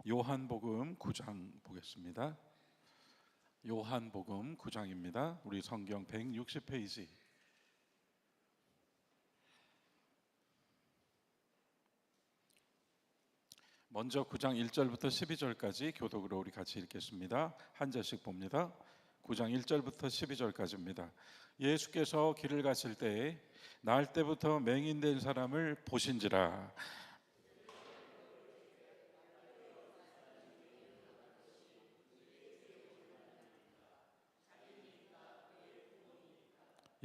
요한복음 9장 보겠습니다. 요한복음 9장입니다. 우리 성경 160페이지. 먼저 9장 1절부터 12절까지 교독으로 우리 같이 읽겠습니다. 한 절씩 봅니다. 9장 1절부터 12절까지입니다. 예수께서 길을 가실 때에 나을 때부터 맹인된 사람을 보신지라.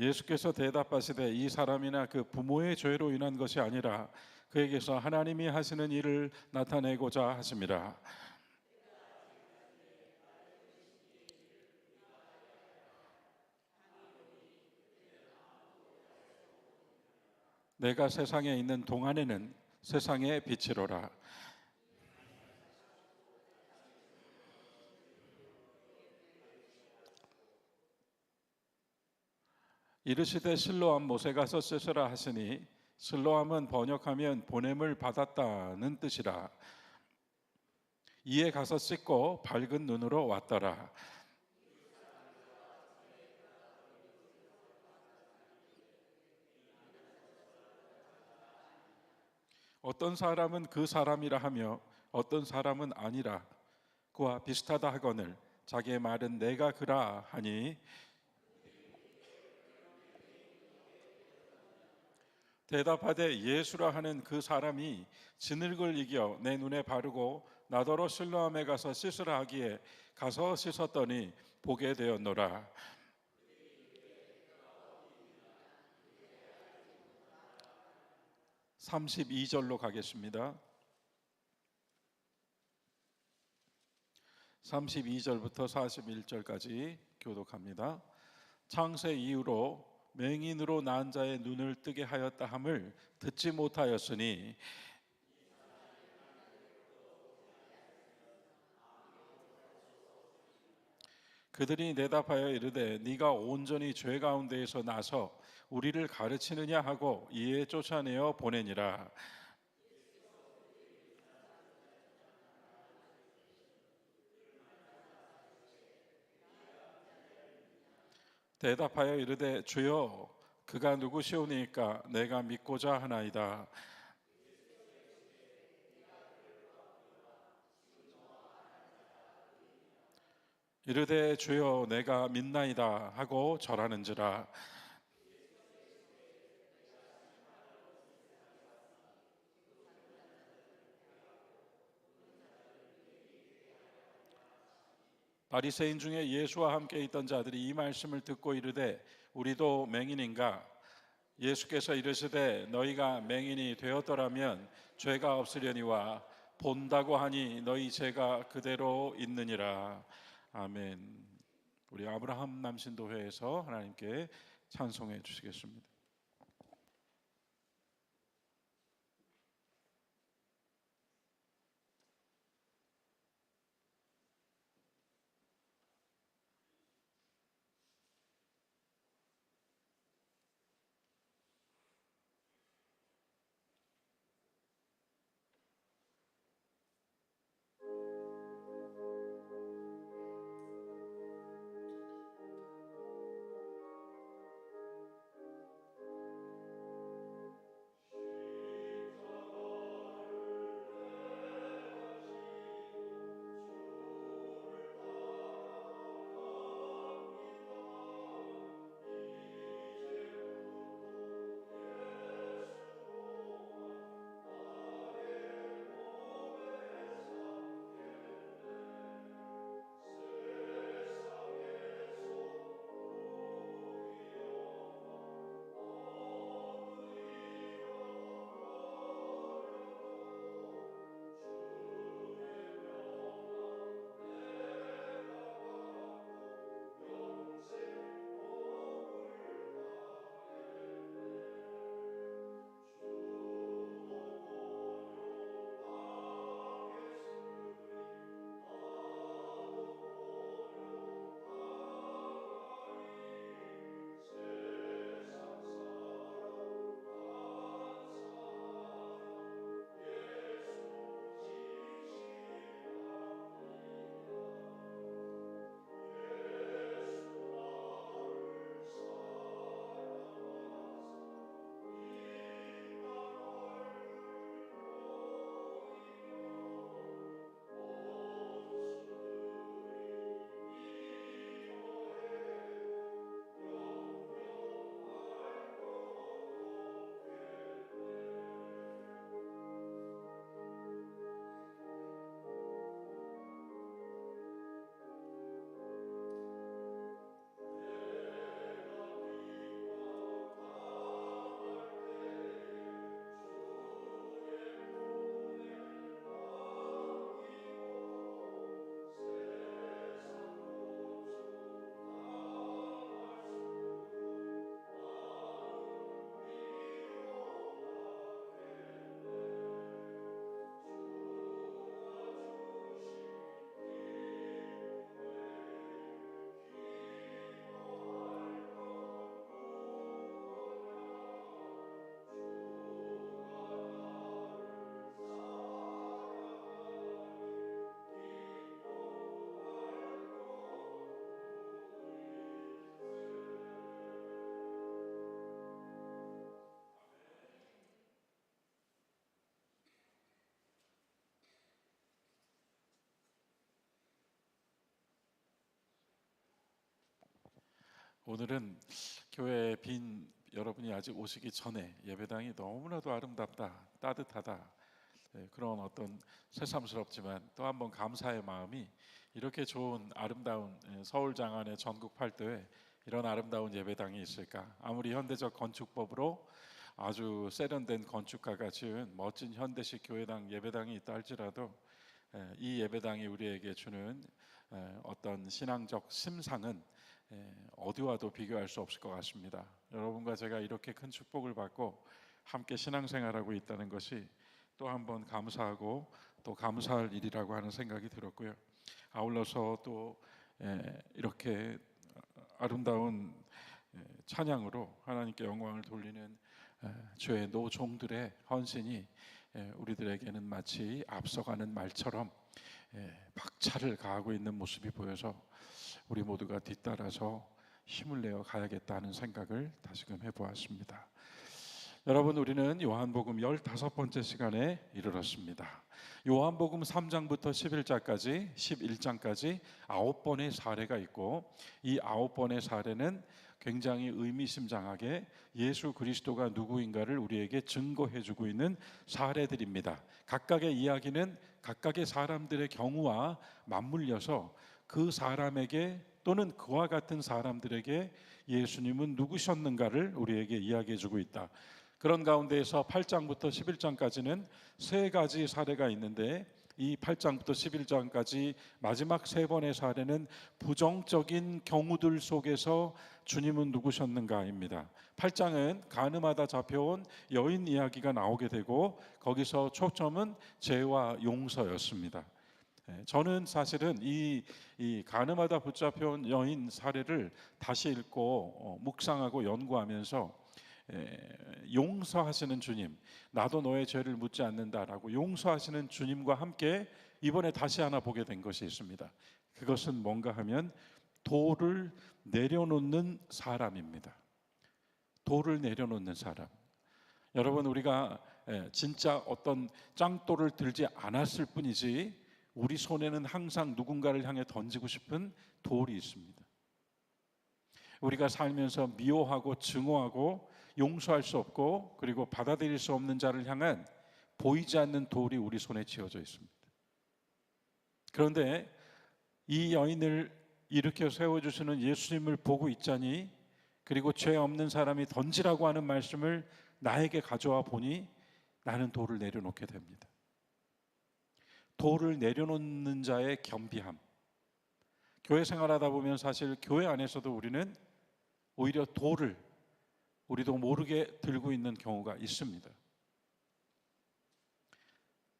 예수께서 대답하시되 이 사람이나 그 부모의 죄로 인한 것이 아니라 그에게서 하나님이 하시는 일을 나타내고자 하심이라. 내가 세상에 있는 동안에는 세상의 빛이로라. 이르시되 실로암 못에 가서 씻으라 하시니 실로암은 번역하면 보냄을 받았다는 뜻이라. 이에 가서 씻고 밝은 눈으로 왔더라. 어떤 사람은 그 사람이라 하며 어떤 사람은 아니라 그와 비슷하다 하거늘 자기의 말은 내가 그라 하니 대답하되 예수라 하는 그 사람이 진흙을 이겨 내 눈에 바르고 나더러 실로암에 가서 씻으라 하기에 가서 씻었더니 보게 되었노라. 32절로 가겠습니다. 32절부터 41절까지 교독합니다. 창세 이후로 맹인으로 난 자의 눈을 뜨게 하였다 함을 듣지 못하였으니 그들이 대답하여 이르되 네가 온전히 죄 가운데에서 나서 우리를 가르치느냐 하고 이에 쫓아내어 보내니라. 대답하여 이르되 주여 그가 누구시오니까 내가 믿고자 하나이다. 이르되 주여 내가 믿나이다 하고 절하는지라. 바리새인 중에 예수와 함께 있던 자들이 이 말씀을 듣고 이르되 우리도 맹인인가? 예수께서 이르시되 너희가 맹인이 되었더라면 죄가 없으려니와 본다고 하니 너희 죄가 그대로 있느니라. 아멘. 우리 아브라함 남신도회에서 하나님께 찬송해 주시겠습니다. 오늘은 교회에 빈 여러분이 아직 오시기 전에 예배당이 너무나도 아름답다, 따뜻하다, 그런 어떤 새삼스럽지만 또 한 번 감사의 마음이 이렇게 좋은 아름다운 서울 장안의 전국 팔도에 이런 아름다운 예배당이 있을까? 아무리 현대적 건축법으로 아주 세련된 건축가가 지은 멋진 현대식 교회당 예배당이 있다 할지라도 이 예배당이 우리에게 주는 어떤 신앙적 심상은 어디와도 비교할 수 없을 것 같습니다. 여러분과 제가 이렇게 큰 축복을 받고 함께 신앙생활하고 있다는 것이 또 한 번 감사하고 또 감사할 일이라고 하는 생각이 들었고요. 아울러서 또 이렇게 아름다운 찬양으로 하나님께 영광을 돌리는 주의 노종들의 헌신이 우리들에게는 마치 앞서가는 말처럼 박차를 가하고 있는 모습이 보여서 우리 모두가 뒤따라서 힘을 내어 가야겠다는 생각을 다시금 해보았습니다. 여러분, 우리는 요한복음 15번째 시간에 이르렀습니다. 요한복음 3장부터 11장까지 11장까지 9번의 사례가 있고 이 9번의 사례는 굉장히 의미심장하게 예수 그리스도가 누구인가를 우리에게 증거해주고 있는 사례들입니다. 각각의 이야기는 각각의 사람들의 경우와 맞물려서 그 사람에게 또는 그와 같은 사람들에게 예수님은 누구셨는가를 우리에게 이야기해주고 있다. 그런 가운데에서 8장부터 11장까지는 세 가지 사례가 있는데 이 8장부터 11장까지 마지막 세 번의 사례는 부정적인 경우들 속에서 주님은 누구셨는가입니다. 8장은 간음하다 잡혀온 여인 이야기가 나오게 되고 거기서 초점은 죄와 용서였습니다. 저는 사실은 이 간음하다 붙잡혀온 여인 사례를 다시 읽고 묵상하고 연구하면서 용서하시는 주님, 나도 너의 죄를 묻지 않는다라고 용서하시는 주님과 함께 이번에 다시 하나 보게 된 것이 있습니다. 그것은 뭔가 하면 돌을 내려놓는 사람입니다. 돌을 내려놓는 사람. 여러분, 우리가 진짜 어떤 짱돌을 들지 않았을 뿐이지 우리 손에는 항상 누군가를 향해 던지고 싶은 돌이 있습니다. 우리가 살면서 미워하고 증오하고 용서할 수 없고 그리고 받아들일 수 없는 자를 향한 보이지 않는 돌이 우리 손에 쥐어져 있습니다. 그런데 이 여인을 일으켜 세워주시는 예수님을 보고 있자니 그리고 죄 없는 사람이 던지라고 하는 말씀을 나에게 가져와 보니 나는 돌을 내려놓게 됩니다. 돌을 내려놓는 자의 겸비함. 교회 생활하다 보면 사실 교회 안에서도 우리는 오히려 돌을 우리도 모르게 들고 있는 경우가 있습니다.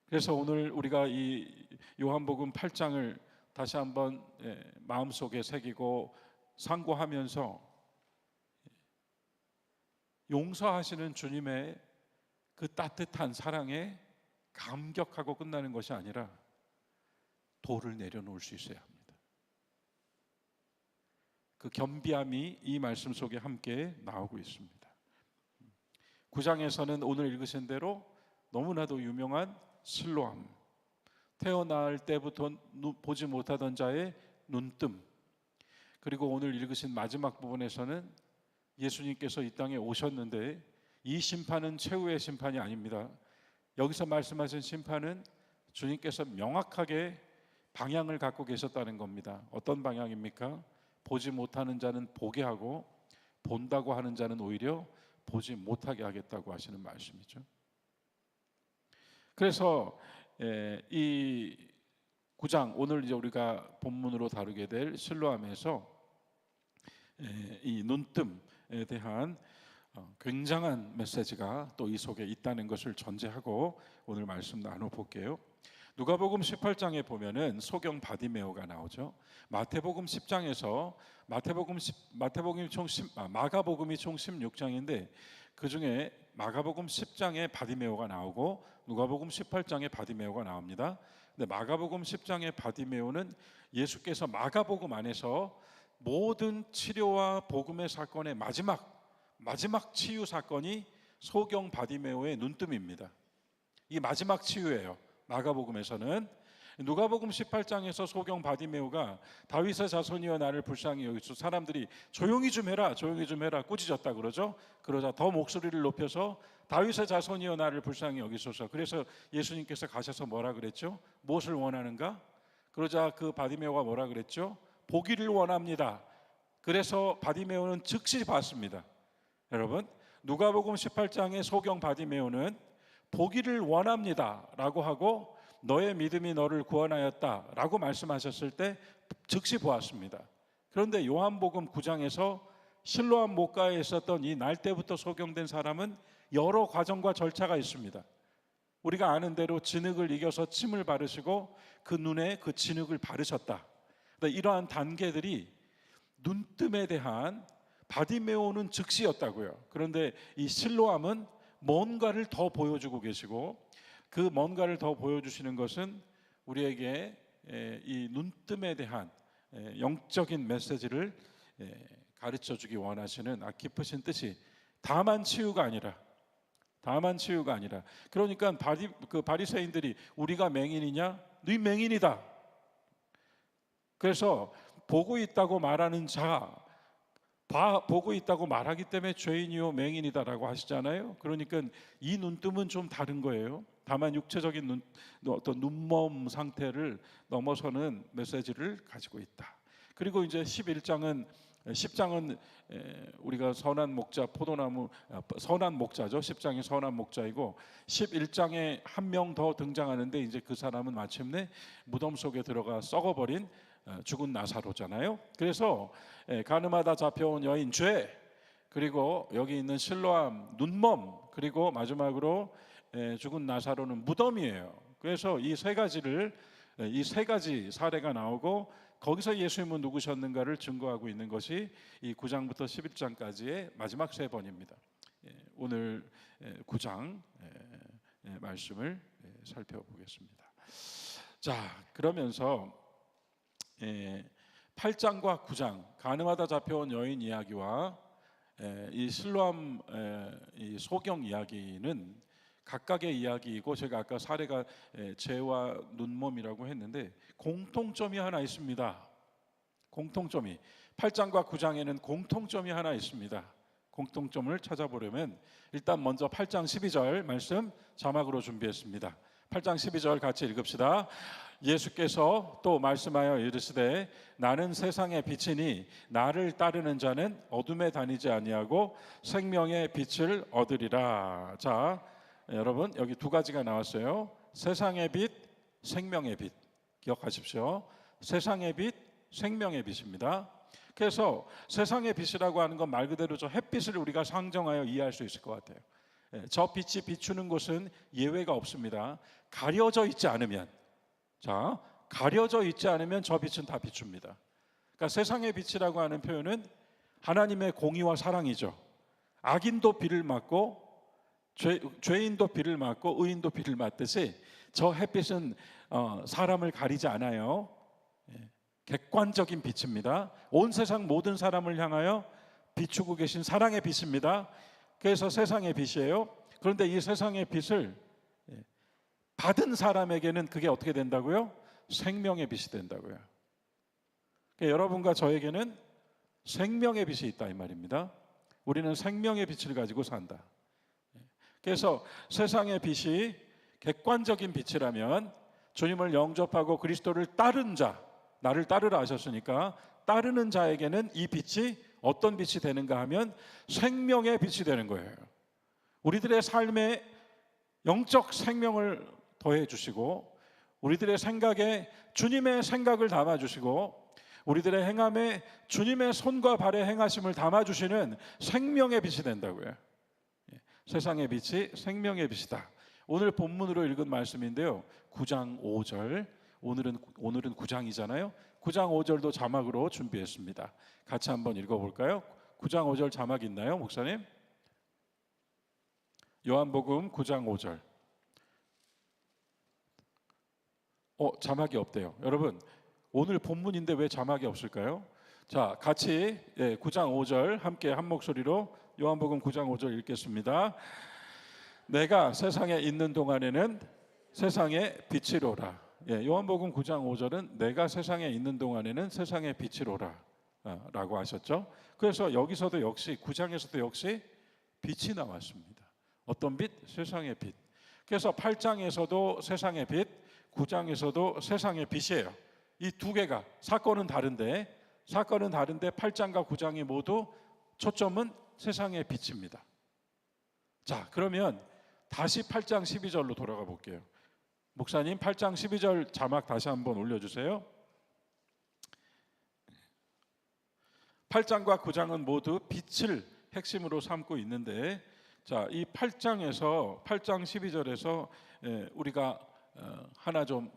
그래서 오늘 우리가 이 요한복음 8장을 다시 한번 마음속에 새기고 상고하면서 용서하시는 주님의 그 따뜻한 사랑에 감격하고 끝나는 것이 아니라 돌을 내려놓을 수 있어야 합니다. 그 겸비함이 이 말씀 속에 함께 나오고 있습니다. 9장에서는 오늘 읽으신 대로 너무나도 유명한 실로암, 태어날 때부터 보지 못하던 자의 눈뜸, 그리고 오늘 읽으신 마지막 부분에서는 예수님께서 이 땅에 오셨는데 이 심판은 최후의 심판이 아닙니다. 여기서 말씀하신 심판은 주님께서 명확하게 방향을 갖고 계셨다는 겁니다. 어떤 방향입니까? 보지 못하는 자는 보게 하고 본다고 하는 자는 오히려 보지 못하게 하겠다고 하시는 말씀이죠. 그래서 이 9장 오늘 이제 우리가 본문으로 다루게 될 실로암에서 이 눈뜸에 대한 굉장한 메시지가 또 이 속에 있다는 것을 전제하고 오늘 말씀 나눠볼게요. 누가복음 18장에 보면은 소경 바디메오가 나오죠. 마태복음 10장에서 마가복음이 총 16장인데 그 중에 마가복음 10장에 바디메오가 나오고 누가복음 18장에 바디메오가 나옵니다. 근데 마가복음 10장의 바디메오는 예수께서 마가복음 안에서 모든 치료와 복음의 사건의 마지막 치유 사건이 소경 바디메오의 눈뜸입니다. 이게 마지막 치유예요. 마가복음에서는. 누가복음 18장에서 소경 바디메오가 다윗의 자손이여 나를 불쌍히 여기소, 사람들이 조용히 좀 해라 조용히 좀 해라 꾸짖었다 그러죠. 그러자 더 목소리를 높여서 다윗의 자손이여 나를 불쌍히 여기소서. 그래서 예수님께서 가셔서 뭐라 그랬죠? 무엇을 원하는가? 그러자 그 바디메오가 뭐라 그랬죠? 보기를 원합니다. 그래서 바디메오는 즉시 봤습니다. 여러분, 누가복음 18장의 소경 바디메오는 보기를 원합니다 라고 하고 너의 믿음이 너를 구원하였다 라고 말씀하셨을 때 즉시 보았습니다. 그런데 요한복음 9장에서 실로암 목가에 있었던 이 날 때부터 소경된 사람은 여러 과정과 절차가 있습니다. 우리가 아는 대로 진흙을 이겨서 침을 바르시고 그 눈에 그 진흙을 바르셨다. 이러한 단계들이 눈뜸에 대한 바디메오는 즉시였다고요. 그런데 이 실로암은 뭔가를 더 보여주고 계시고, 그 뭔가를 더 보여주시는 것은 우리에게 이 눈뜸에 대한 영적인 메시지를 가르쳐 주기 원하시는 깊으신 뜻이 다만 치유가 아니라, 그러니까 바리새인들이 우리가 맹인이냐? 네 맹인이다. 그래서 보고 있다고 말하는 자, 보고 있다고 말하기 때문에 죄인이요 맹인이다라고 하시잖아요. 그러니까 이 눈뜸은 좀 다른 거예요. 다만 육체적인 어떤 눈먼 상태를 넘어서는 메시지를 가지고 있다. 그리고 이제 10장은 우리가 선한 목자, 포도나무 선한 목자죠. 10장이 선한 목자이고 11장에 한 명 더 등장하는데 이제 그 사람은 마침내 무덤 속에 들어가 썩어버린 죽은 나사로잖아요. 그래서 가늠하다 잡혀온 여인 죄, 그리고 여기 있는 실로암 눈멈, 그리고 마지막으로 죽은 나사로는 무덤이에요. 그래서 이 세 가지 사례가 나오고 거기서 예수님은 누구셨는가를 증거하고 있는 것이 이 9장부터 11장까지의 마지막 세 번입니다. 오늘 9장 말씀을 살펴보겠습니다. 자, 그러면서 8장과 9장 가늠하다 잡혀온 여인 이야기와 이 실로암 이 소경 이야기는 각각의 이야기이고, 제가 아까 사례가 죄와 눈몸이라고 했는데 공통점이 하나 있습니다. 8장과 9장에는 공통점이 하나 있습니다. 공통점을 찾아보려면 일단 먼저 8장 12절 말씀 자막으로 준비했습니다. 8장 12절 같이 읽읍시다. 예수께서 또 말씀하여 이르시되 나는 세상의 빛이니 나를 따르는 자는 어둠에 다니지 아니하고 생명의 빛을 얻으리라. 자, 여러분 여기 두 가지가 나왔어요. 세상의 빛, 생명의 빛. 기억하십시오. 세상의 빛, 생명의 빛입니다. 그래서 세상의 빛이라고 하는 건 말 그대로 저 햇빛을 우리가 상정하여 이해할 수 있을 것 같아요. 저 빛이 비추는 곳은 예외가 없습니다. 가려져 있지 않으면 저 빛은 다 비춥니다. 그러니까 세상의 빛이라고 하는 표현은 하나님의 공의와 사랑이죠. 악인도 비를 맞고 죄인도 비를 맞고 의인도 비를 맞듯이 저 햇빛은 사람을 가리지 않아요. 객관적인 빛입니다. 온 세상 모든 사람을 향하여 비추고 계신 사랑의 빛입니다. 그래서 세상의 빛이에요. 그런데 이 세상의 빛을 받은 사람에게는 그게 어떻게 된다고요? 생명의 빛이 된다고요. 그러니까 여러분과 저에게는 생명의 빛이 있다 이 말입니다. 우리는 생명의 빛을 가지고 산다. 그래서 세상의 빛이 객관적인 빛이라면 주님을 영접하고 그리스도를 따른 자, 나를 따르라 하셨으니까 따르는 자에게는 이 빛이 어떤 빛이 되는가 하면 생명의 빛이 되는 거예요. 우리들의 삶에 영적 생명을 더해 주시고, 우리들의 생각에 주님의 생각을 담아 주시고, 우리들의 행함에 주님의 손과 발의 행하심을 담아 주시는 생명의 빛이 된다고요. 세상의 빛이 생명의 빛이다. 오늘 본문으로 읽은 말씀인데요. 9장 5절. 오늘은 9장이잖아요. 9장 5절도 자막으로 준비했습니다. 같이 한번 읽어볼까요? 9장 5절 자막 있나요, 목사님? 요한복음 9장 5절. 자막이 없대요. 여러분, 오늘 본문인데 왜 자막이 없을까요? 자, 같이 9장 5절 함께 한 목소리로 요한복음 9장 5절 읽겠습니다. 내가 세상에 있는 동안에는 세상의 빛이로라. 요한복음 9장 5절은 내가 세상에 있는 동안에는 세상의 빛이로라 라고 하셨죠. 그래서 여기서도 역시 9장에서도 역시 빛이 나왔습니다. 어떤 빛? 세상의 빛. 그래서 8장에서도 세상의 빛, 9장에서도 세상의 빛이에요. 이 두 개가 사건은 다른데 8장과 9장이 모두 초점은 세상의 빛입니다. 자, 그러면 다시 8장 12절로 돌아가 볼게요. 목사님 8장 12절 자막 다시 한번 올려주세요. 8장과 9장은 모두 빛을 핵심으로 삼고 있는데, 자, 이 8장 12절에서 우리가 하나 좀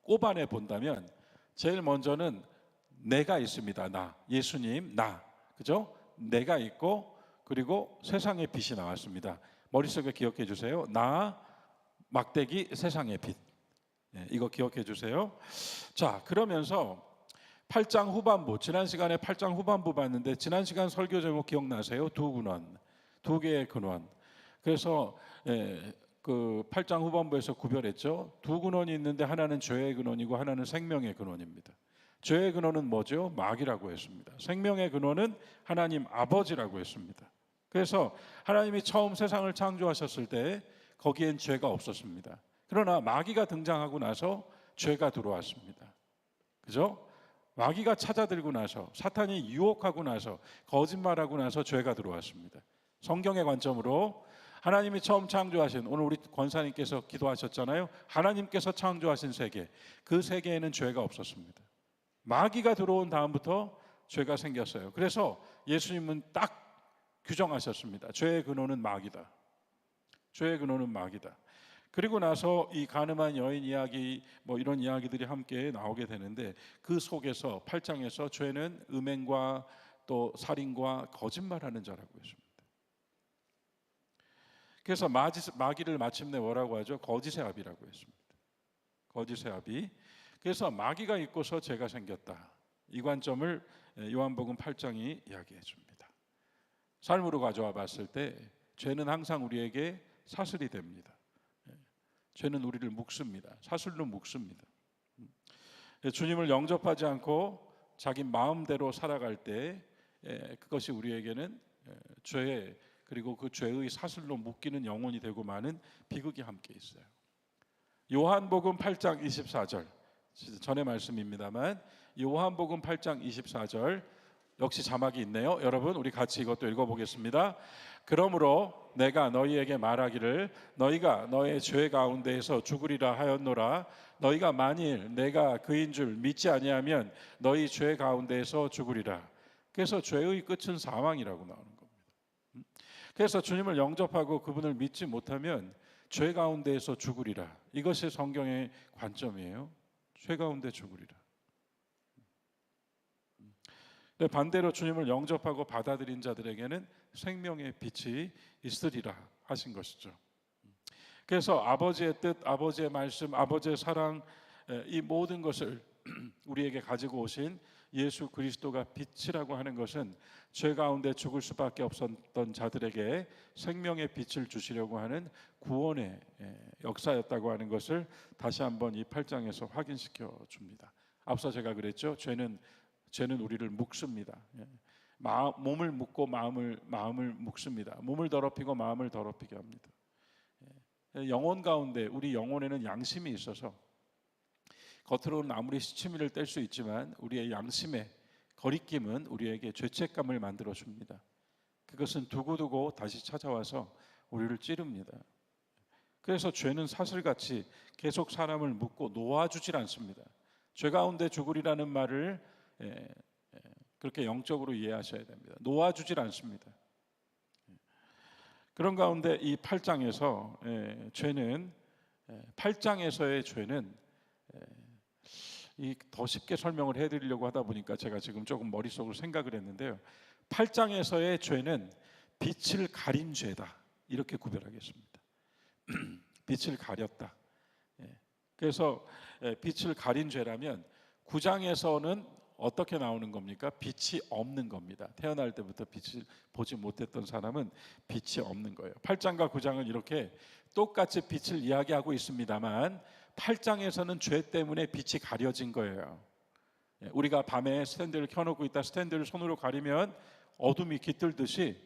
꼽아내 본다면 제일 먼저는 내가 있습니다. 나, 예수님, 나, 그죠? 내가 있고 그리고 세상의 빛이 나왔습니다. 머릿속에 기억해 주세요. 나, 막대기, 세상의 빛. 이거 기억해 주세요. 자, 그러면서 8장 후반부, 지난 시간에 8장 후반부 봤는데 지난 시간 설교 제목 기억나세요? 두 근원, 두 개의 근원. 그래서 그 8장 후반부에서 구별했죠. 두 근원이 있는데 하나는 죄의 근원이고 하나는 생명의 근원입니다. 죄의 근원은 뭐죠? 마귀라고 했습니다. 생명의 근원은 하나님 아버지라고 했습니다. 그래서 하나님이 처음 세상을 창조하셨을 때 거기엔 죄가 없었습니다. 그러나 마귀가 등장하고 나서 죄가 들어왔습니다. 그죠? 마귀가 찾아들고 나서, 사탄이 유혹하고 나서, 거짓말하고 나서 죄가 들어왔습니다. 성경의 관점으로 하나님이 처음 창조하신, 오늘 우리 권사님께서 기도하셨잖아요. 하나님께서 창조하신 세계, 그 세계에는 죄가 없었습니다. 마귀가 들어온 다음부터 죄가 생겼어요. 그래서 예수님은 딱 규정하셨습니다. 죄의 근원은 마귀다. 죄의 근원은 마귀다. 그리고 나서 이 가늠한 여인 이야기, 뭐 이런 이야기들이 함께 나오게 되는데, 그 속에서 8장에서 죄는 음행과 또 살인과 거짓말하는 자라고 했습니다. 그래서 마귀를 마침내 뭐라고 하죠? 거짓의 아비라고 했습니다. 거짓의 아비. 그래서 마귀가 있고서 죄가 생겼다. 이 관점을 요한복음 8장이 이야기해 줍니다. 삶으로 가져와 봤을 때 죄는 항상 우리에게 사슬이 됩니다. 죄는 우리를 묶습니다. 사슬로 묶습니다. 주님을 영접하지 않고 자기 마음대로 살아갈 때 그것이 우리에게는 죄, 그리고 그 죄의 사슬로 묶이는 영혼이 되고 마는 비극이 함께 있어요. 요한복음 8장 24절, 전의 말씀입니다만 요한복음 8장 24절 역시 자막이 있네요. 여러분 우리 같이 이것도 읽어보겠습니다. 그러므로 내가 너희에게 말하기를 너희가 너의 죄 가운데에서 죽으리라 하였노라. 너희가 만일 내가 그인 줄 믿지 아니하면 너희 죄 가운데에서 죽으리라. 그래서 죄의 끝은 사망이라고 나오는 겁니다. 그래서 주님을 영접하고 그분을 믿지 못하면 죄 가운데에서 죽으리라. 이것이 성경의 관점이에요. 죄 가운데 죽으리라. 반대로 주님을 영접하고 받아들인 자들에게는 생명의 빛이 있으리라 하신 것이죠. 그래서 아버지의 뜻, 아버지의 말씀, 아버지의 사랑, 이 모든 것을 우리에게 가지고 오신 예수 그리스도가 빛이라고 하는 것은 죄 가운데 죽을 수밖에 없었던 자들에게 생명의 빛을 주시려고 하는 구원의 역사였다고 하는 것을 다시 한번 이 8장에서 확인시켜 줍니다. 앞서 제가 그랬죠. 죄는 우리를 묶습니다. 몸을 묶고 마음을 묶습니다. 몸을 더럽히고 마음을 더럽히게 합니다. 영혼 가운데 우리 영혼에는 양심이 있어서 겉으로는 아무리 시치미를 뗄 수 있지만 우리의 양심의 거리낌은 우리에게 죄책감을 만들어 줍니다. 그것은 두고두고 다시 찾아와서 우리를 찌릅니다. 그래서 죄는 사슬같이 계속 사람을 묶고 놓아주질 않습니다. 죄 가운데 죽으리라는 말을 그렇게 영적으로 이해하셔야 됩니다. 놓아주질 않습니다. 그런 가운데 이 8장에서 죄는 8장에서의 죄는 더 쉽게 설명을 해드리려고 하다 보니까 제가 지금 조금 머릿속으로 생각을 했는데요. 8장에서의 죄는 빛을 가린 죄다 이렇게 구별하겠습니다. 빛을 가렸다. 그래서 빛을 가린 죄라면 9장에서는 어떻게 나오는 겁니까? 빛이 없는 겁니다. 태어날 때부터 빛을 보지 못했던 사람은 빛이 없는 거예요. 8장과 9장은 이렇게 똑같이 빛을 이야기하고 있습니다만 8장에서는 죄 때문에 빛이 가려진 거예요. 우리가 밤에 스탠드를 켜놓고 있다 스탠드를 손으로 가리면 어둠이 깃들듯이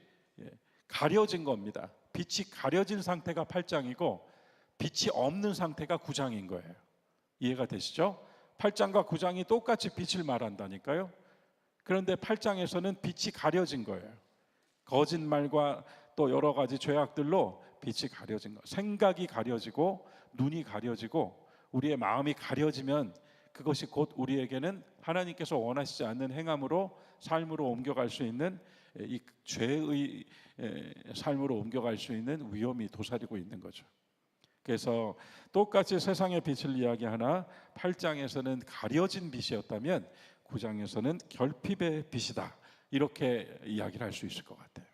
가려진 겁니다. 빛이 가려진 상태가 8장이고 빛이 없는 상태가 9장인 거예요. 이해가 되시죠? 8장과 9장이 똑같이 빛을 말한다니까요. 그런데 8장에서는 빛이 가려진 거예요. 거짓말과 또 여러 가지 죄악들로 빛이 가려진 거. 생각이 가려지고 눈이 가려지고 우리의 마음이 가려지면 그것이 곧 우리에게는 하나님께서 원하시지 않는 행함으로 삶으로 옮겨갈 수 있는 이 죄의 삶으로 옮겨갈 수 있는 위험이 도사리고 있는 거죠. 그래서 똑같이 세상의 빛을 이야기하나 8장에서는 가려진 빛이었다면 9장에서는 결핍의 빛이다. 이렇게 이야기를 할 수 있을 것 같아요.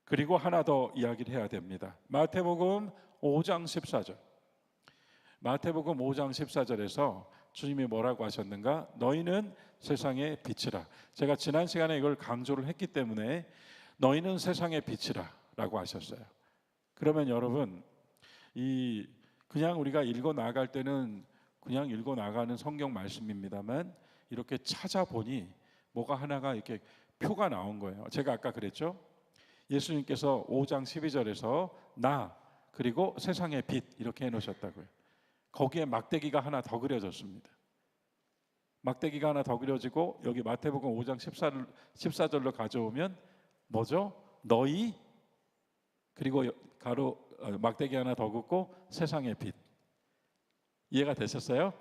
그리고 하나 더 이야기를 해야 됩니다. 마태복음 5장 14절. 마태복음 5장 14절에서 주님이 뭐라고 하셨는가? 너희는 세상의 빛이라. 제가 지난 시간에 이걸 강조를 했기 때문에 너희는 세상의 빛이라 라고 하셨어요. 그러면 여러분 그냥 우리가 읽어 나갈 때는 그냥 읽어 나가는 성경 말씀입니다만 이렇게 찾아보니 뭐가 하나가 이렇게 표가 나온 거예요. 제가 아까 그랬죠? 예수님께서 5장 12절에서 나 그리고 세상의 빛 이렇게 해놓으셨다고요. 거기에 막대기가 하나 더 그려졌습니다. 막대기가 하나 더 그려지고 여기 마태복음 5장 14절로 가져오면 뭐죠? 너희 그리고 가로 막대기 하나 더 긋고 세상의 빛. 이해가 되셨어요?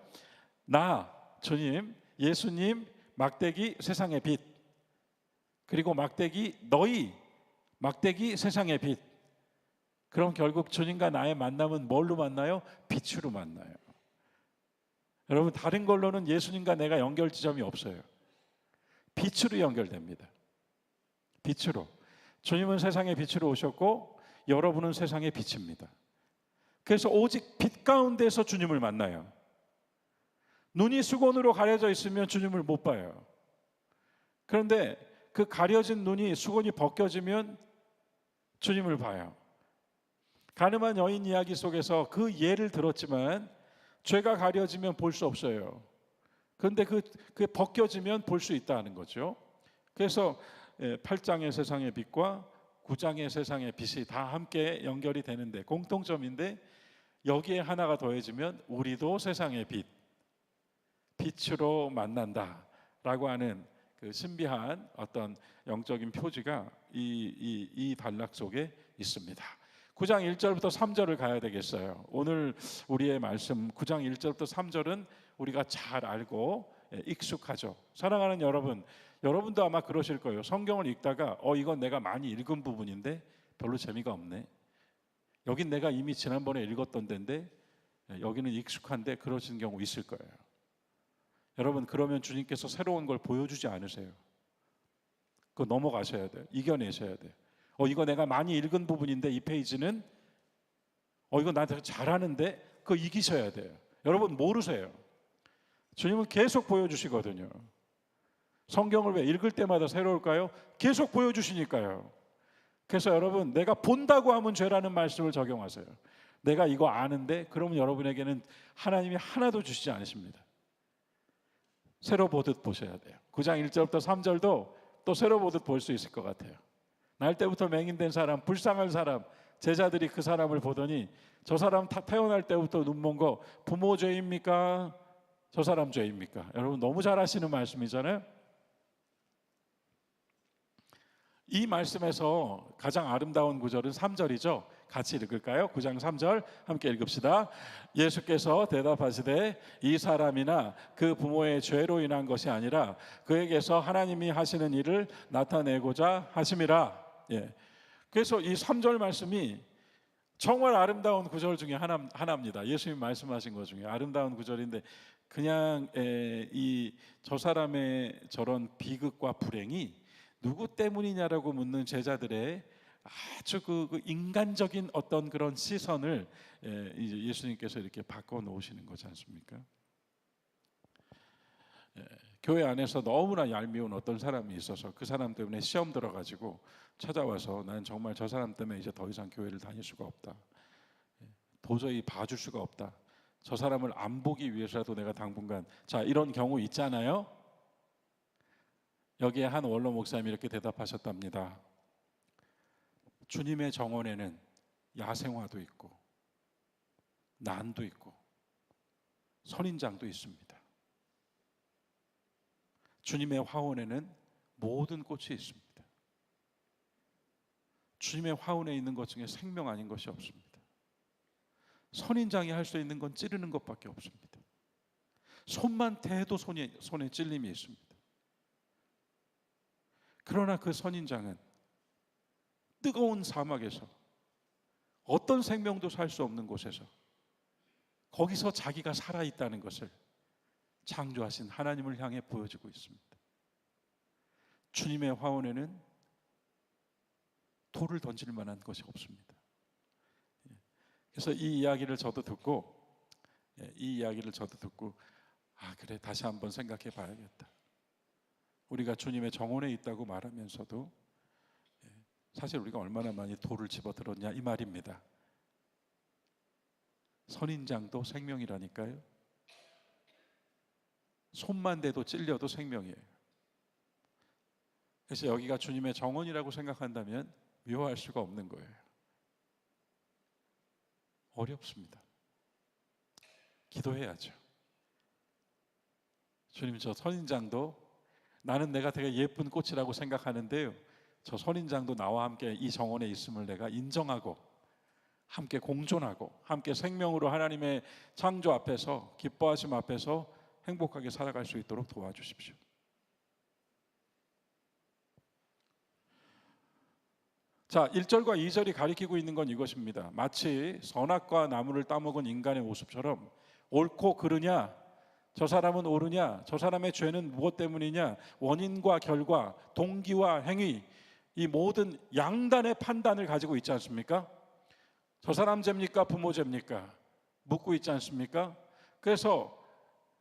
나 주님 예수님 막대기 세상의 빛 그리고 막대기 너희 막대기 세상의 빛. 그럼 결국 주님과 나의 만남은 뭘로 만나요? 빛으로 만나요. 여러분 다른 걸로는 예수님과 내가 연결 지점이 없어요. 빛으로 연결됩니다. 빛으로. 주님은 세상의 빛으로 오셨고 여러분은 세상의 빛입니다. 그래서 오직 빛 가운데서 주님을 만나요. 눈이 수건으로 가려져 있으면 주님을 못 봐요. 그런데 그 가려진 눈이 수건이 벗겨지면 주님을 봐요. 가늠한 여인 이야기 속에서 그 예를 들었지만 죄가 가려지면 볼 수 없어요. 그런데 그 벗겨지면 볼 수 있다는 거죠. 그래서 8장의 세상의 빛과 9장의 세상의 빛이 다 함께 연결이 되는데 공통점인데 여기에 하나가 더해지면 우리도 세상의 빛으로 만난다라고 하는 그 신비한 어떤 영적인 표지가 이 단락 속에 있습니다. 9장 1절부터 3절을 가야 되겠어요. 오늘 우리의 말씀 9장 1절부터 3절은 우리가 잘 알고 익숙하죠. 사랑하는 여러분, 여러분도 아마 그러실 거예요. 성경을 읽다가 이건 내가 많이 읽은 부분인데 별로 재미가 없네. 여긴 내가 이미 지난번에 읽었던 데인데 여기는 익숙한데 그러신 경우 있을 거예요. 여러분 그러면 주님께서 새로운 걸 보여주지 않으세요. 그거 넘어가셔야 돼요. 이겨내셔야 돼요. 이거 내가 많이 읽은 부분인데 이 페이지는 이거 나한테 잘하는데 그거 이기셔야 돼요. 여러분 모르세요. 주님은 계속 보여주시거든요. 성경을 왜 읽을 때마다 새로울까요? 계속 보여주시니까요. 그래서 여러분 내가 본다고 하면 죄라는 말씀을 적용하세요. 내가 이거 아는데 그러면 여러분에게는 하나님이 하나도 주시지 않으십니다. 새로 보듯 보셔야 돼요. 9장 1절부터 3절도 또 새로 보듯 볼 수 있을 것 같아요. 날 때부터 맹인된 사람, 불쌍한 사람, 제자들이 그 사람을 보더니 저 사람 태어날 때부터 눈먼 거 부모 죄입니까? 저 사람 죄입니까? 여러분 너무 잘 아시는 말씀이잖아요. 이 말씀에서 가장 아름다운 구절은 3절이죠. 같이 읽을까요? 9장 3절 함께 읽읍시다. 예수께서 대답하시되 이 사람이나 그 부모의 죄로 인한 것이 아니라 그에게서 하나님이 하시는 일을 나타내고자 하심이라. 그래서 이 3절 말씀이 정말 아름다운 구절 중에 하나입니다. 예수님 말씀하신 것 중에 아름다운 구절인데 그냥 저 사람의 저런 비극과 불행이 누구 때문이냐라고 묻는 제자들의 아주 그 인간적인 어떤 그런 시선을 이제 예수님께서 이렇게 바꿔 놓으시는 거지 않습니까? 교회 안에서 너무나 얄미운 어떤 사람이 있어서 그 사람 때문에 시험 들어가지고 찾아와서 난 정말 저 사람 때문에 이제 더 이상 교회를 다닐 수가 없다. 도저히 봐줄 수가 없다. 저 사람을 안 보기 위해서라도 내가 당분간, 자, 이런 경우 있잖아요. 여기에 한 원로 목사님이 이렇게 대답하셨답니다. 주님의 정원에는 야생화도 있고 난도 있고 선인장도 있습니다. 주님의 화원에는 모든 꽃이 있습니다. 주님의 화원에 있는 것 중에 생명 아닌 것이 없습니다. 선인장이 할 수 있는 건 찌르는 것밖에 없습니다. 손만 대도 손에 찔림이 있습니다. 그러나 그 선인장은 뜨거운 사막에서 어떤 생명도 살 수 없는 곳에서 거기서 자기가 살아있다는 것을 창조하신 하나님을 향해 보여주고 있습니다. 주님의 화원에는 돌을 던질 만한 것이 없습니다. 그래서 이 이야기를 저도 듣고 아, 그래, 다시 한번 생각해 봐야겠다. 우리가 주님의 정원에 있다고 말하면서도 사실 우리가 얼마나 많이 돌을 집어들었냐 이 말입니다. 선인장도 생명이라니까요. 손만 대도 찔려도 생명이에요. 그래서 여기가 주님의 정원이라고 생각한다면 묘할 수가 없는 거예요. 어렵습니다. 기도해야죠. 주님, 저 선인장도 나는 내가 되게 예쁜 꽃이라고 생각하는데요, 저 선인장도 나와 함께 이 정원에 있음을 내가 인정하고 함께 공존하고 함께 생명으로 하나님의 창조 앞에서, 기뻐하심 앞에서 행복하게 살아갈 수 있도록 도와주십시오. 자, 1절과 2절이 가리키고 있는 건 이것입니다. 마치 선악과 나무를 따먹은 인간의 모습처럼 옳고 그르냐, 저 사람은 옳으냐, 저 사람의 죄는 무엇 때문이냐, 원인과 결과, 동기와 행위, 이 모든 양단의 판단을 가지고 있지 않습니까? 저 사람 죄입니까? 부모 죄입니까? 묻고 있지 않습니까? 그래서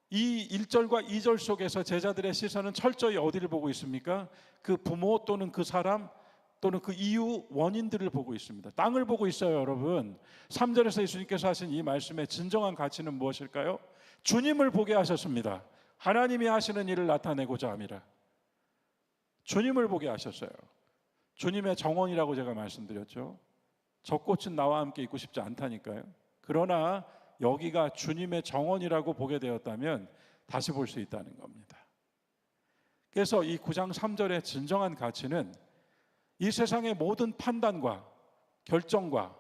이 1절과 2절 속에서 제자들의 시선은 철저히 어디를 보고 있습니까? 그 부모 또는 그 사람 또는 그 이유, 원인들을 보고 있습니다. 땅을 보고 있어요, 여러분. 3절에서 예수님께서 하신 이 말씀의 진정한 가치는 무엇일까요? 주님을 보게 하셨습니다. 하나님이 하시는 일을 나타내고자 함이라. 주님을 보게 하셨어요. 주님의 정원이라고 제가 말씀드렸죠. 저 꽃은 나와 함께 있고 싶지 않다니까요. 그러나 여기가 주님의 정원이라고 보게 되었다면 다시 볼 수 있다는 겁니다. 그래서 이 9장 3절의 진정한 가치는 이 세상의 모든 판단과 결정과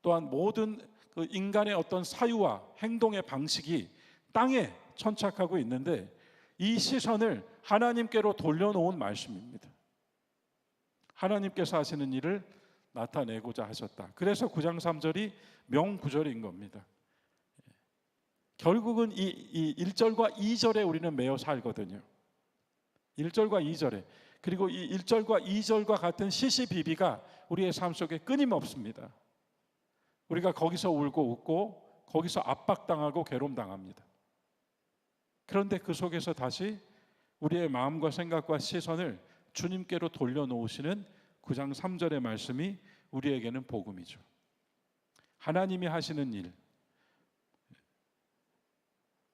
또한 모든 그 인간의 어떤 사유와 행동의 방식이 땅에 천착하고 있는데 이 시선을 하나님께로 돌려놓은 말씀입니다. 하나님께서 하시는 일을 나타내고자 하셨다. 그래서 9장 3절이 명구절인 겁니다. 결국은 이 1절과 2절에 우리는 매여 살거든요. 1절과 2절에. 그리고 이 1절과 2절과 같은 시시비비가 우리의 삶 속에 끊임없습니다. 우리가 거기서 울고 웃고 거기서 압박당하고 괴로움당합니다. 그런데 그 속에서 다시 우리의 마음과 생각과 시선을 주님께로 돌려놓으시는 9장 3절의 말씀이 우리에게는 복음이죠. 하나님이 하시는 일.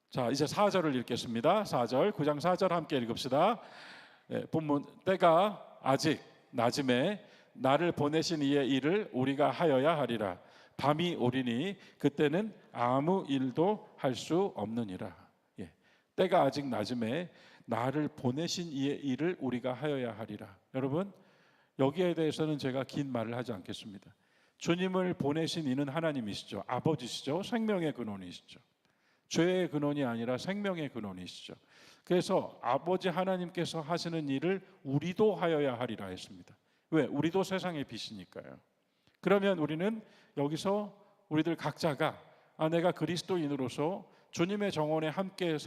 자, 이제 4절을 읽겠습니다. 4절, 9장 4절 함께 읽읍시다. 본문, 때가 아직 낮음에 나를 보내신 이의 일을 우리가 하여야 하리라. 밤이 오리니 그때는 아무 일도 할 수 없느니라. 때가 아직 낮음에 나를 보내신 이의 일을 우리가 하여야 하리라. 여러분, 여기에 대해서는 제가 긴 말을 하지 않겠습니다. 주님을 보내신 이는 하나님이시죠. 아버지시죠. 생명의 근원이시죠. 죄의 근원이 아니라 생명의 근원이시죠. 그래서 아버지 하나님께서 하시는 일을 우리도 하여야 하리라 했습니다. 왜? 우리도 세상의 빛이니까요. 그러면 우리는 여기서 우리들 각자가 내가 그리스도인으로서 주님의 정원에 함께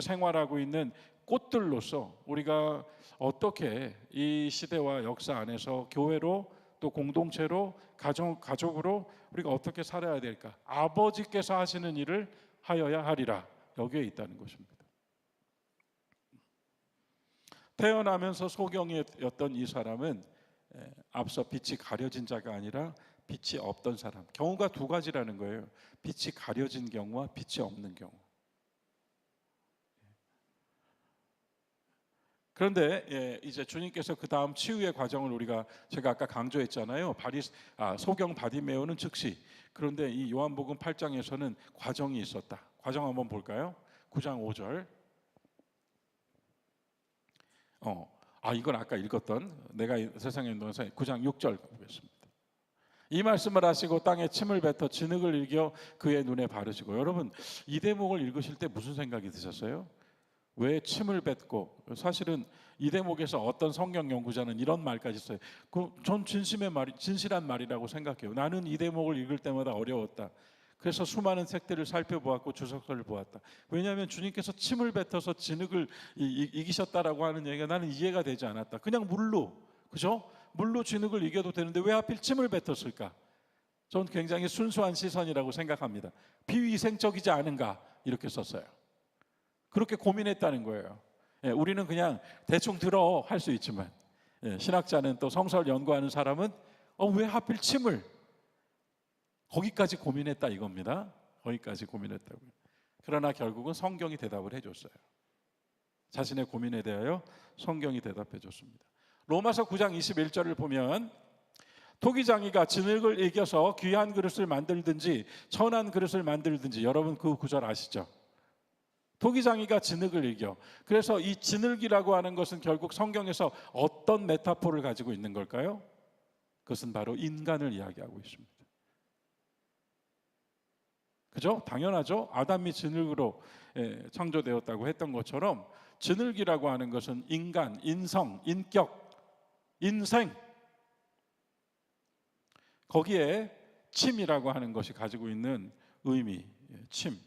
생활하고 있는 꽃들로서 우리가 어떻게 이 시대와 역사 안에서 교회로 또 공동체로 가족으로 우리가 어떻게 살아야 될까? 아버지께서 하시는 일을 하여야 하리라. 여기에 있다는 것입니다. 태어나면서 소경이었던 이 사람은 앞서 빛이 가려진 자가 아니라 빛이 없던 사람. 경우가 두 가지라는 거예요. 빛이 가려진 경우와 빛이 없는 경우. 그런데 이제 주님께서 그 다음 치유의 과정을 제가 아까 강조했잖아요. 소경 바디메오는 즉시. 그런데 이 요한복음 8장에서는 과정이 있었다. 과정 한번 볼까요? 9장 5절. 이건 아까 읽었던 내가 세상에 인도해서 9장 6절 보겠습니다. 이 말씀을 하시고 땅에 침을 뱉어 진흙을 일겨 그의 눈에 바르시고. 여러분, 이 대목을 읽으실 때 무슨 생각이 드셨어요? 왜 침을 뱉고? 사실은 이 대목에서 어떤 성경 연구자는 이런 말까지 써요. 전 진실한 말이라고 생각해요. 나는 이 대목을 읽을 때마다 어려웠다. 그래서 수많은 책들을 살펴보았고 주석서를 보았다. 왜냐하면 주님께서 침을 뱉어서 진흙을 이기셨다라고 하는 얘기가 나는 이해가 되지 않았다. 그냥 물로, 그죠? 물로 진흙을 이겨도 되는데 왜 하필 침을 뱉었을까? 전 굉장히 순수한 시선이라고 생각합니다. 비위생적이지 않은가? 이렇게 썼어요. 그렇게 고민했다는 거예요. 우리는 그냥 대충 들어 할 수 있지만 신학자는 또 성서를 연구하는 사람은 왜 하필 침을 거기까지 고민했다 이겁니다. 거기까지 고민했다고요. 그러나 결국은 성경이 대답을 해줬어요. 자신의 고민에 대하여 성경이 대답해 줬습니다. 로마서 9장 21절을 보면 토기장이가 진흙을 이겨서 귀한 그릇을 만들든지 천한 그릇을 만들든지, 여러분 그 구절 아시죠? 토기장이가 진흙을 이겨. 그래서 이 진흙이라고 하는 것은 결국 성경에서 어떤 메타포를 가지고 있는 걸까요? 그것은 바로 인간을 이야기하고 있습니다. 그죠? 당연하죠. 아담이 진흙으로 창조되었다고 했던 것처럼 진흙이라고 하는 것은 인간, 인성, 인격, 인생, 거기에 침이라고 하는 것이 가지고 있는 의미, 침.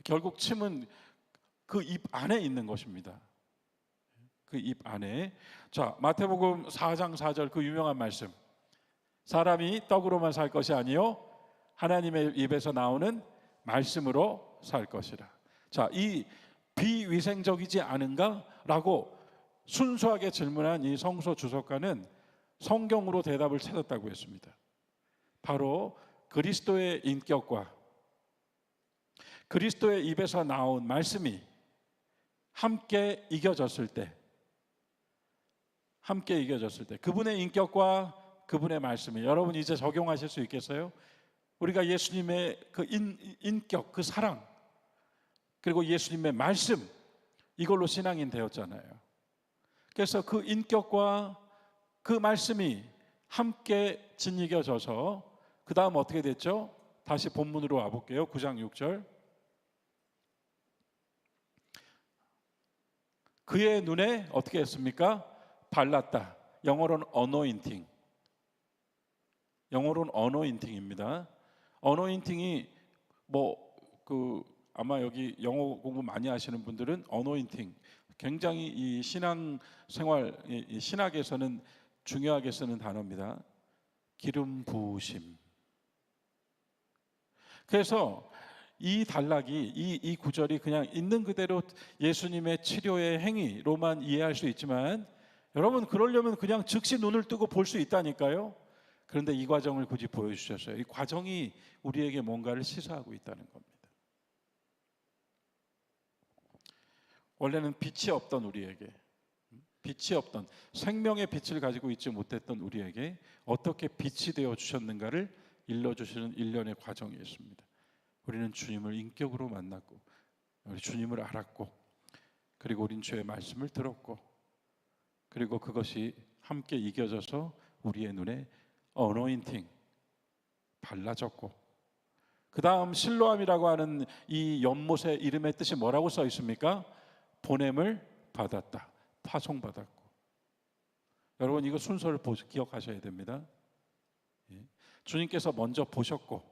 결국 침은 그 입 안에 있는 것입니다. 그 입 안에. 자, 마태복음 4장 4절 그 유명한 말씀. 사람이 떡으로만 살 것이 아니요 하나님의 입에서 나오는 말씀으로 살 것이라. 자, 이 비위생적이지 않은가라고 순수하게 질문한 이 성서 주석가는 성경으로 대답을 찾았다고 했습니다. 바로 그리스도의 인격과 그리스도의 입에서 나온 말씀이 함께 이겨졌을 때, 그분의 인격과 그분의 말씀이, 여러분 이제 적용하실 수 있겠어요? 우리가 예수님의 그 인격, 그 사랑, 그리고 예수님의 말씀, 이걸로 신앙인 되었잖아요. 그래서 그 인격과 그 말씀이 함께 짓이겨져서 그 다음 어떻게 됐죠? 다시 본문으로 와볼게요. 9장 6절. 그의 눈에 어떻게 했습니까? 발랐다. 영어로는 어노인팅. 영어로는 어노인팅입니다. 어노인팅이 아마 여기 영어 공부 많이 하시는 분들은 어노인팅 굉장히 이 신앙생활, 이 신학에서는 중요하게 쓰는 단어입니다. 기름 부으심. 그래서 이 단락이, 이 구절이 그냥 있는 그대로 예수님의 치료의 행위로만 이해할 수 있지만, 여러분 그러려면 그냥 즉시 눈을 뜨고 볼 수 있다니까요. 그런데 이 과정을 굳이 보여주셨어요. 이 과정이 우리에게 뭔가를 시사하고 있다는 겁니다. 원래는 빛이 없던 우리에게, 빛이 없던, 생명의 빛을 가지고 있지 못했던 우리에게 어떻게 빛이 되어 주셨는가를 일러주시는 일련의 과정이 있습니다. 우리는 주님을 인격으로 만났고, 우리 주님을 알았고, 그리고 우린 주의 말씀을 들었고, 그리고 그것이 함께 이겨져서 우리의 눈에 어노인팅, 발라졌고, 그 다음 실로암이라고 하는 이 연못의 이름의 뜻이 뭐라고 써 있습니까? 보냄을 받았다, 파송받았고. 여러분 이거 순서를 기억하셔야 됩니다. 주님께서 먼저 보셨고,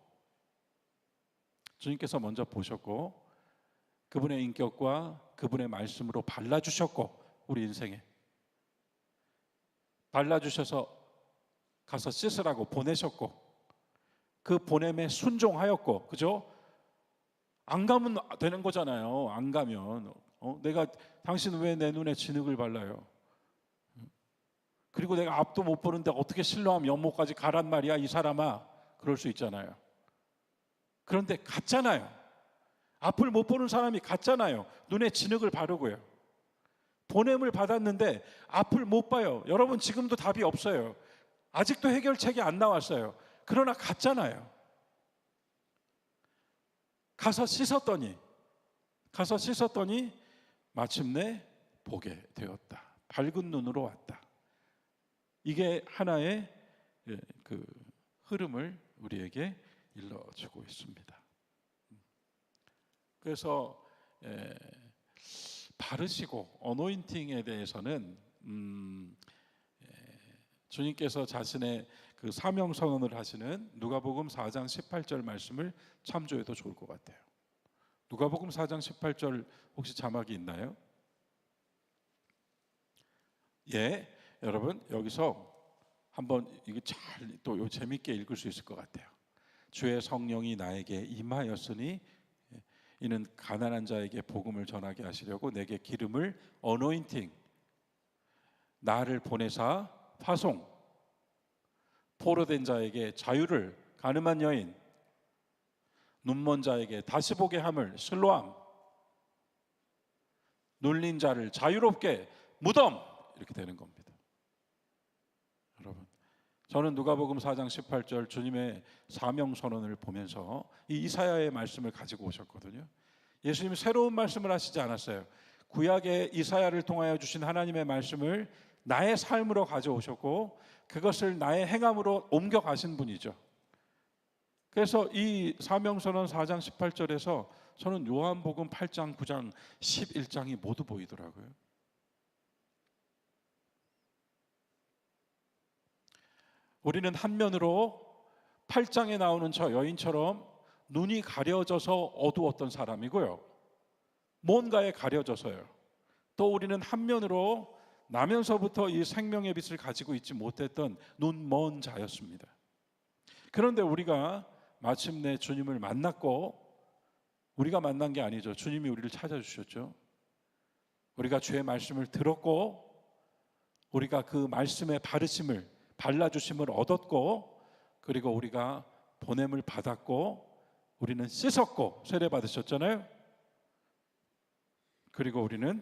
그분의 인격과 그분의 말씀으로 발라주셨고, 우리 인생에 발라주셔서 가서 씻으라고 보내셨고, 그 보냄에 순종하였고, 그죠? 안 가면 되는 거잖아요. 안 가면 당신 왜 내 눈에 진흙을 발라요? 그리고 내가 앞도 못 보는데 어떻게 실로암 연못까지 가란 말이야 이 사람아. 그럴 수 있잖아요. 그런데 갔잖아요. 앞을 못 보는 사람이 갔잖아요. 눈에 진흙을 바르고요. 보냄을 받았는데 앞을 못 봐요. 여러분 지금도 답이 없어요. 아직도 해결책이 안 나왔어요. 그러나 갔잖아요. 가서 씻었더니 마침내 보게 되었다. 밝은 눈으로 왔다. 이게 하나의 그 흐름을 우리에게 일러주고 있습니다. 그래서 바르시고 어노인팅에 대해서는 주님께서 자신의 그 사명 선언을 하시는 누가복음 4장 18절 말씀을 참조해도 좋을 것 같아요. 누가복음 4장 18절 혹시 자막이 있나요? 예, 여러분 여기서 한번 이거 잘 또 재밌게 읽을 수 있을 것 같아요. 주의 성령이 나에게 임하였으니 이는 가난한 자에게 복음을 전하게 하시려고 내게 기름을 어노인팅 나를 보내사 파송 포로된 자에게 자유를 가늠한 여인 눈먼 자에게 다시 보게 함을 실로암 눌린 자를 자유롭게 무덤 이렇게 되는 겁니다. 여러분 저는 누가복음 4장 18절 주님의 사명 선언을 보면서 이 이사야의 말씀을 가지고 오셨거든요. 예수님이 새로운 말씀을 하시지 않았어요. 구약의 이사야를 통하여 주신 하나님의 말씀을 나의 삶으로 가져오셨고 그것을 나의 행함으로 옮겨가신 분이죠. 그래서 이 사명선언 4장 18절에서 저는 요한복음 8장 9장 11장이 모두 보이더라고요. 우리는 한면으로 8장에 나오는 저 여인처럼 눈이 가려져서 어두웠던 사람이고요. 뭔가에 가려져서요. 또 우리는 한면으로 나면서부터 이 생명의 빛을 가지고 있지 못했던 눈먼 자였습니다. 그런데 우리가 마침내 주님을 만났고 우리가 만난 게 아니죠. 주님이 우리를 찾아주셨죠. 우리가 주의 말씀을 들었고 우리가 그 말씀의 바르심을 발라주심을 얻었고 그리고 우리가 보냄을 받았고 우리는 씻었고 세례 받으셨잖아요. 그리고 우리는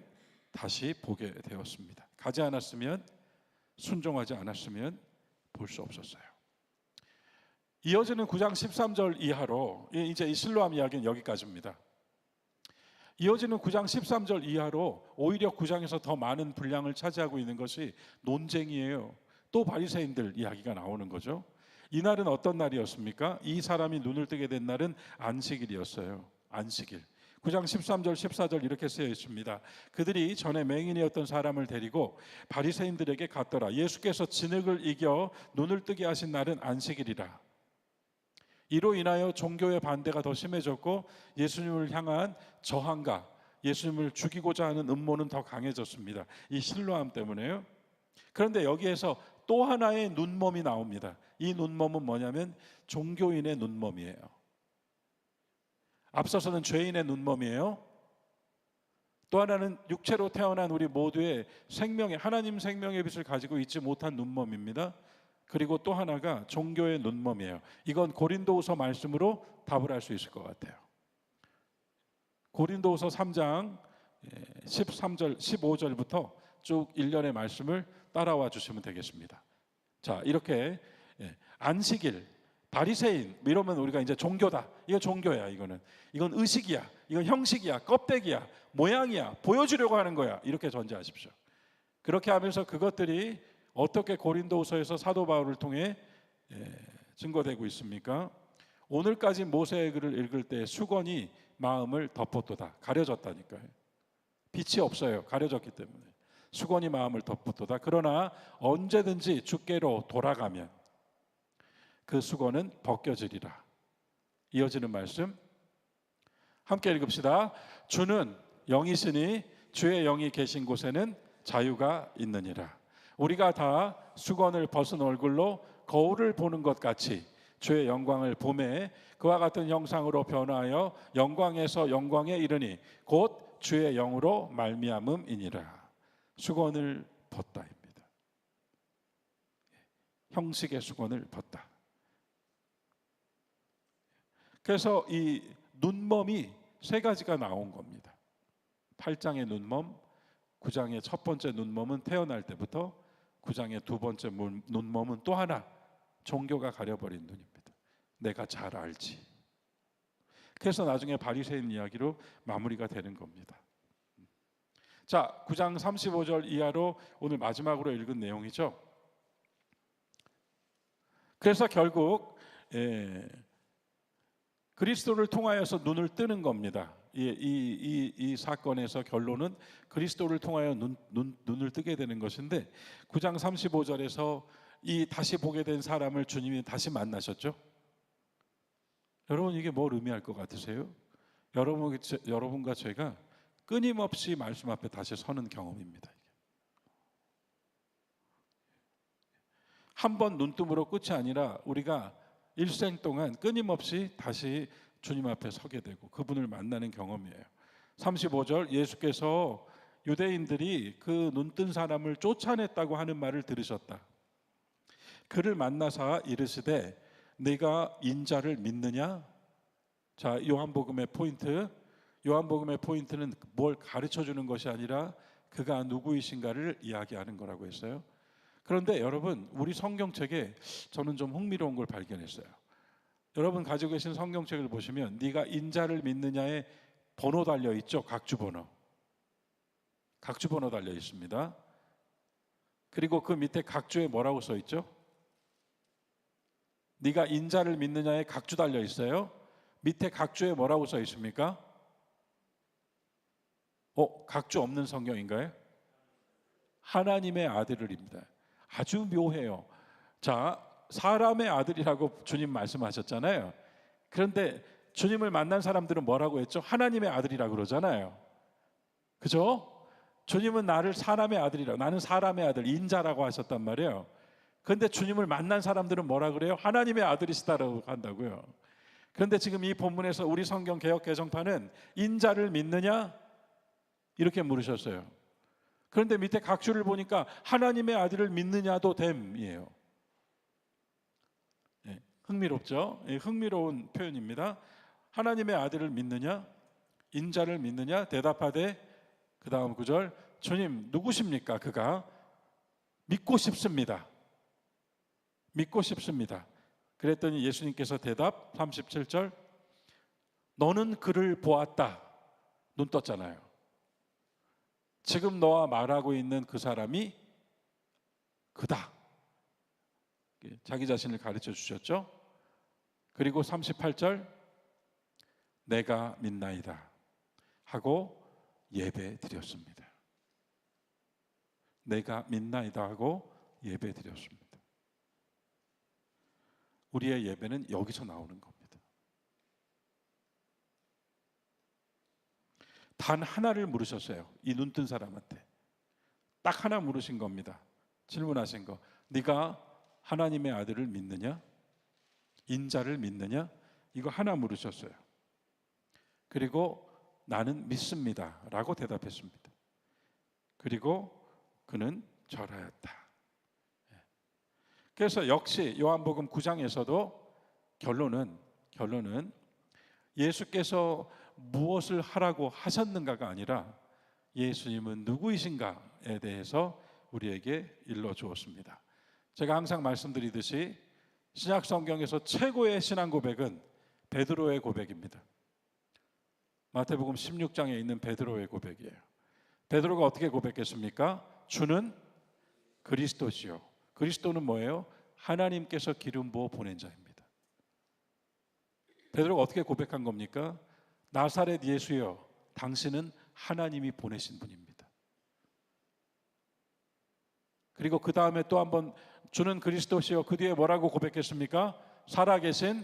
다시 보게 되었습니다. 가지 않았으면 순종하지 않았으면 볼 수 없었어요. 이어지는 9장 13절 이하로 이제 이 실로암 이야기는 여기까지입니다. 이어지는 9장 13절 이하로 오히려 9장에서 더 많은 분량을 차지하고 있는 것이 논쟁이에요. 또 바리새인들 이야기가 나오는 거죠. 이날은 어떤 날이었습니까? 이 사람이 눈을 뜨게 된 날은 안식일이었어요. 안식일. 9장 13절 14절 이렇게 쓰여 있습니다. 그들이 전에 맹인이었던 사람을 데리고 바리새인들에게 갔더라. 예수께서 진흙을 이겨 눈을 뜨게 하신 날은 안식일이라. 이로 인하여 종교의 반대가 더 심해졌고 예수님을 향한 저항과 예수님을 죽이고자 하는 음모는 더 강해졌습니다. 이 실로암 때문에요. 그런데 여기에서 또 하나의 눈멈이 나옵니다. 이 눈멈은 뭐냐면 종교인의 눈멈이에요. 앞서서는 죄인의 눈멈이에요. 또 하나는 육체로 태어난 우리 모두의 생명의 하나님 생명의 빛을 가지고 있지 못한 눈멈입니다. 그리고 또 하나가 종교의 눈멈이에요. 이건 고린도후서 말씀으로 답을 할 수 있을 것 같아요. 고린도후서 3장 13절 15절부터 쭉 일련의 말씀을 따라와 주시면 되겠습니다. 자, 이렇게 안식일, 바리새인 이러면 우리가 이제 종교다. 이거 종교야. 이건 의식이야. 이건 형식이야. 껍데기야. 모양이야. 보여주려고 하는 거야. 이렇게 전제하십시오. 그렇게 하면서 그것들이 어떻게 고린도후서에서 사도 바울을 통해 증거되고 있습니까? 오늘까지 모세의 글을 읽을 때 수건이 마음을 덮었도다. 가려졌다니까요. 빛이 없어요. 가려졌기 때문에. 수건이 마음을 덮었도다. 그러나 언제든지 주께로 돌아가면 그 수건은 벗겨지리라. 이어지는 말씀 함께 읽읍시다. 주는 영이시니 주의 영이 계신 곳에는 자유가 있느니라. 우리가 다 수건을 벗은 얼굴로 거울을 보는 것 같이 주의 영광을 보매 그와 같은 형상으로 변화하여 영광에서 영광에 이르니 곧 주의 영으로 말미암음이니라. 수건을 벗다입니다. 형식의 수건을 벗다. 그래서 이 눈멈이 세 가지가 나온 겁니다. 8장의 눈멈, 9장의 첫 번째 눈멈은 태어날 때부터, 9장의 두 번째 눈멈은 또 하나, 종교가 가려버린 눈입니다. 내가 잘 알지. 그래서 나중에 바리새인 이야기로 마무리가 되는 겁니다. 자, 9장 35절 이하로 오늘 마지막으로 읽은 내용이죠. 그래서 결국 그리스도를 통하여서 눈을 뜨는 겁니다. 이 사건에서 결론은 그리스도를 통하여 눈을 뜨게 되는 것인데, 9장 35절에서 이 다시 보게 된 사람을 주님이 다시 만나셨죠. 여러분, 이게 뭘 의미할 것 같으세요? 여러분과 제가 끊임없이 말씀 앞에 다시 서는 경험입니다. 한 번 눈뜸으로 끝이 아니라 우리가 일생 동안 끊임없이 다시 주님 앞에 서게 되고 그분을 만나는 경험이에요. 35절, 예수께서 유대인들이 그 눈뜬 사람을 쫓아냈다고 하는 말을 들으셨다. 그를 만나사 이르시되 네가 인자를 믿느냐? 자, 요한복음의 포인트는 뭘 가르쳐 주는 것이 아니라 그가 누구이신가를 이야기하는 거라고 했어요. 그런데 여러분, 우리 성경책에 저는 좀 흥미로운 걸 발견했어요. 여러분 가지고 계신 성경책을 보시면 네가 인자를 믿느냐에 번호 달려 있죠. 각주 번호 달려 있습니다. 그리고 그 밑에 각주에 뭐라고 써 있죠? 네가 인자를 믿느냐에 각주 달려 있어요. 밑에 각주에 뭐라고 써 있습니까? 각주 없는 성경인가요? 하나님의 아들을입니다. 아주 묘해요. 자, 사람의 아들이라고 주님 말씀하셨잖아요. 그런데 주님을 만난 사람들은 뭐라고 했죠? 하나님의 아들이라고 그러잖아요. 그죠? 주님은 나를 사람의 아들이라고, 나는 사람의 아들, 인자라고 하셨단 말이에요. 그런데 주님을 만난 사람들은 뭐라 그래요? 하나님의 아들이시다라고 한다고요. 그런데 지금 이 본문에서 우리 성경 개역 개정판은 인자를 믿느냐? 이렇게 물으셨어요. 그런데 밑에 각주를 보니까 하나님의 아들을 믿느냐도 됨이에요. 흥미롭죠? 흥미로운 표현입니다. 하나님의 아들을 믿느냐? 인자를 믿느냐? 대답하되 그 다음 구절, 주님 누구십니까? 그가 믿고 싶습니다. 그랬더니 예수님께서 대답 37절, 너는 그를 보았다. 눈 떴잖아요. 지금 너와 말하고 있는 그 사람이 그다. 자기 자신을 가르쳐 주셨죠. 그리고 38절, 내가 믿나이다 하고 예배 드렸습니다. 내가 믿나이다 하고 예배 드렸습니다. 우리의 예배는 여기서 나오는 겁니다. 단 하나를 물으셨어요. 이 눈뜬 사람한테 딱 하나 물으신 겁니다. 질문하신 거, 네가 하나님의 아들을 믿느냐? 인자를 믿느냐? 이거 하나 물으셨어요. 그리고 나는 믿습니다 라고 대답했습니다. 그리고 그는 절하였다. 그래서 역시 요한복음 9장에서도 결론은 예수께서 무엇을 하라고 하셨는가가 아니라 예수님은 누구이신가에 대해서 우리에게 일러주었습니다. 제가 항상 말씀드리듯이 신약 성경에서 최고의 신앙 고백은 베드로의 고백입니다. 마태복음 16장에 있는 베드로의 고백이에요. 베드로가 어떻게 고백했습니까? 주는 그리스도시요. 그리스도는 뭐예요? 하나님께서 기름 부어 보낸 자입니다. 베드로가 어떻게 고백한 겁니까? 나사렛 예수여, 당신은 하나님이 보내신 분입니다. 그리고 그 다음에 또 한번 주는 그리스도시여, 그 뒤에 뭐라고 고백했습니까? 살아계신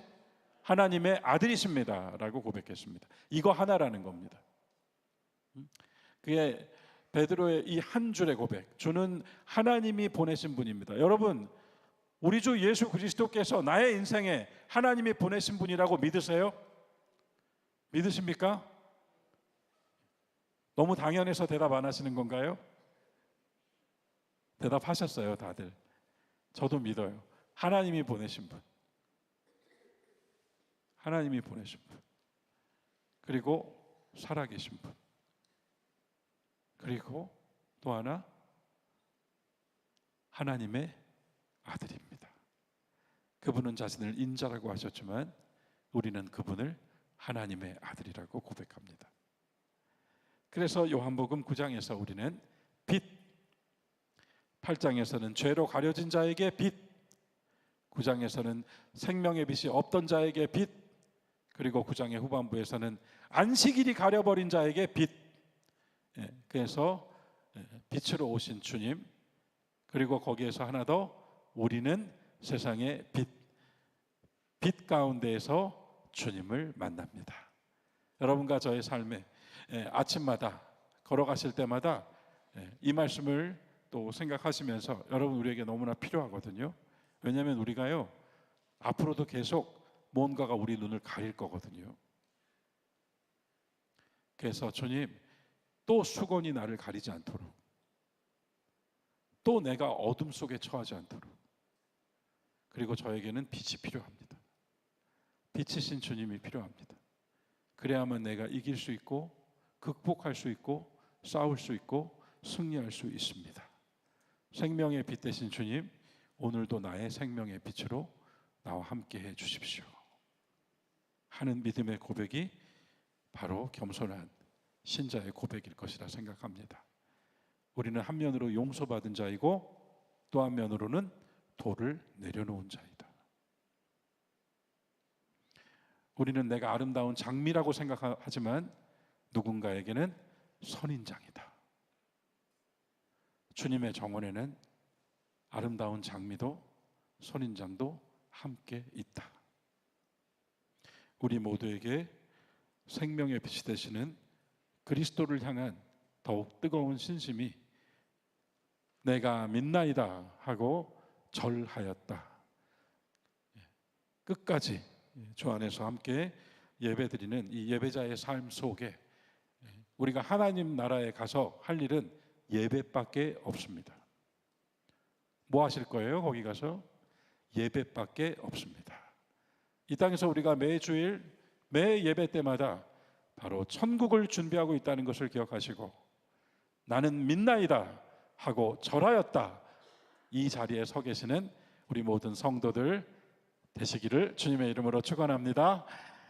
하나님의 아들이십니다 라고 고백했습니다. 이거 하나라는 겁니다. 그게 베드로의 이 한 줄의 고백, 주는 하나님이 보내신 분입니다. 여러분, 우리 주 예수 그리스도께서 나의 인생에 하나님이 보내신 분이라고 믿으세요? 믿으십니까? 너무 당연해서 대답 안 하시는 건가요? 대답하셨어요, 다들. 저도 믿어요. 하나님이 보내신 분, 하나님이 보내신 분, 그리고 살아계신 분, 그리고 또 하나 하나님의 아들입니다. 그분은 자신을 인자라고 하셨지만 우리는 그분을 하나님의 아들이라고 고백합니다. 그래서 요한복음 9장에서 우리는 빛, 8장에서는 죄로 가려진 자에게 빛, 9장에서는 생명의 빛이 없던 자에게 빛, 그리고 9장의 후반부에서는 안식일이 가려버린 자에게 빛. 그래서 빛으로 오신 주님, 그리고 거기에서 하나 더, 우리는 세상의 빛, 빛 가운데에서 주님을 만납니다. 여러분과 저의 삶에 아침마다 걸어가실 때마다 이 말씀을 또 생각하시면서 여러분 우리에게 너무나 필요하거든요. 왜냐하면 우리가요 앞으로도 계속 뭔가가 우리 눈을 가릴 거거든요. 그래서 주님, 또 수건이 나를 가리지 않도록, 또 내가 어둠 속에 처하지 않도록, 그리고 저에게는 빛이 필요합니다. 빛이신 주님이 필요합니다. 그래야만 내가 이길 수 있고 극복할 수 있고 싸울 수 있고 승리할 수 있습니다. 생명의 빛 되신 주님, 오늘도 나의 생명의 빛으로 나와 함께 해 주십시오 하는 믿음의 고백이 바로 겸손한 신자의 고백일 것이라 생각합니다. 우리는 한면으로 용서받은 자이고 또 한면으로는 돌을 내려놓은 자이다. 우리는 내가 아름다운 장미라고 생각하지만 누군가에게는 선인장이다. 주님의 정원에는 아름다운 장미도 선인장도 함께 있다. 우리 모두에게 생명의 빛이 되시는 그리스도를 향한 더욱 뜨거운 신심이 내가 믿나이다 하고 절하였다. 끝까지 주 안에서 함께 예배드리는 이 예배자의 삶 속에 우리가 하나님 나라에 가서 할 일은 예배밖에 없습니다. 뭐 하실 거예요? 거기 가서 예배밖에 없습니다. 이 땅에서 우리가 매주일 매 예배 때마다 바로 천국을 준비하고 있다는 것을 기억하시고 나는 믿나이다 하고 절하였다, 이 자리에 서 계시는 우리 모든 성도들 되시기를 주님의 이름으로 축원합니다.